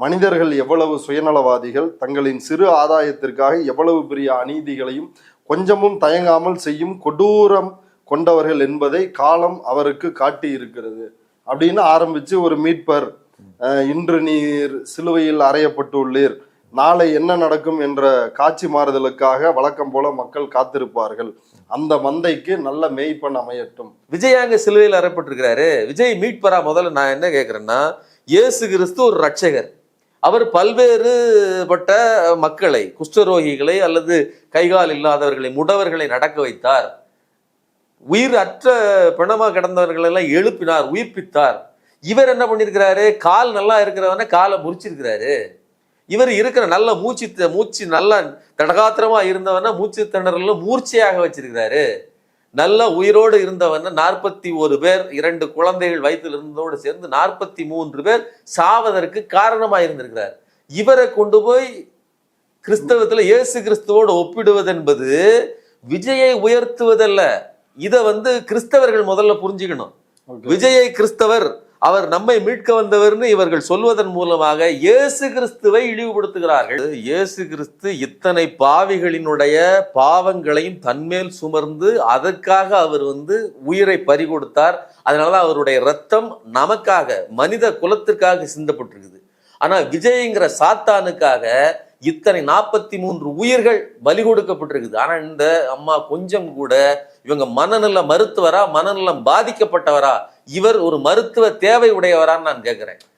மனிதர்கள் எவ்வளவு சுயநலவாதிகள், தங்களின் சிறு ஆதாயத்திற்காக எவ்வளவு பெரிய அநீதிகளையும் கொஞ்சமும் தயங்காமல் செய்யும் கொடூரம் கொண்டவர்கள் என்பதை காலம் அவருக்கு காட்டி இருக்கிறது அப்படின்னு ஆரம்பிச்சு ஒரு மீட்பர், இன்று நீர் சிலுவையில் அறையப்பட்டுள்ளீர், நாளை என்ன நடக்கும் என்ற காட்சி மாறுதலுக்காக வழக்கம் போல மக்கள் காத்திருப்பார்கள். அந்த மந்தைக்கு நல்ல மேய்ப்பன் அமையட்டும். விஜயாங்க சிலுவையில் அறையப்பட்டிருக்கிறாரு. விஜய் மீட்பரா? முதல்ல நான் என்ன கேட்கிறேன்னா, இயேசு கிறிஸ்து ஒரு ரட்சகர். அவர் பல்வேறுபட்ட மக்களை, குஷ்டரோகிகளை அல்லது கைகால் இல்லாதவர்களை, முடவர்களை நடக்க வைத்தார். உயிர் அற்ற பிணமா கிடந்தவர்கள் எல்லாம் எழுப்பினார், உயிர்ப்பித்தார். இவர் என்ன பண்ணிருக்கிறாரு? கால் நல்லா இருக்கிறவன காலை முறிச்சிருக்கிறாரு. இவர் இருக்கிற நல்ல மூச்சு நல்லா தடகாத்திரமா இருந்தவன மூச்சு திணறல மூர்ச்சையாக வச்சிருக்கிறாரு. நல்ல உயிரோடு இருந்தவன 41 பேர், 2 குழந்தைகள் வயிற்றில் இருந்ததோடு சேர்ந்து 43 பேர் சாவதற்கு காரணமாக இருந்திருக்கிறார். இவரை கொண்டு போய் கிறிஸ்தவத்துல இயேசு கிறிஸ்துவோடு ஒப்பிடுவது என்பது விஜயை உயர்த்துவதல்ல. இதை கிறிஸ்தவர்கள் முதல்ல புரிஞ்சுக்கணும். விஜயை கிறிஸ்தவர், அவர் நம்மை மீட்க வந்தவர்னு இவர்கள் சொல்வதன் மூலமாக இயேசு கிறிஸ்துவை இழிவுபடுத்துகிறார்கள். இயேசு கிறிஸ்து இத்தனை பாவிகளினுடைய பாவங்களையும் தன்மேல் சுமர்ந்து அதற்காக அவர் உயிரை பறிகொடுத்தார். அதனாலதான் அவருடைய ரத்தம் நமக்காக, மனித குலத்திற்காக சிந்தப்பட்டிருக்குது. ஆனா விஜய்ங்கிற சாத்தானுக்காக இத்தனை 43 உயிர்கள் பலி கொடுக்கப்பட்டிருக்குது. ஆனா இந்த அம்மா கொஞ்சம் கூட இவங்க மனநல மருத்துவரா, மனநலம் பாதிக்கப்பட்டவரா, இவர் ஒரு மருத்துவ தேவை உடையவரான்னு நான் கேட்கிறேன்.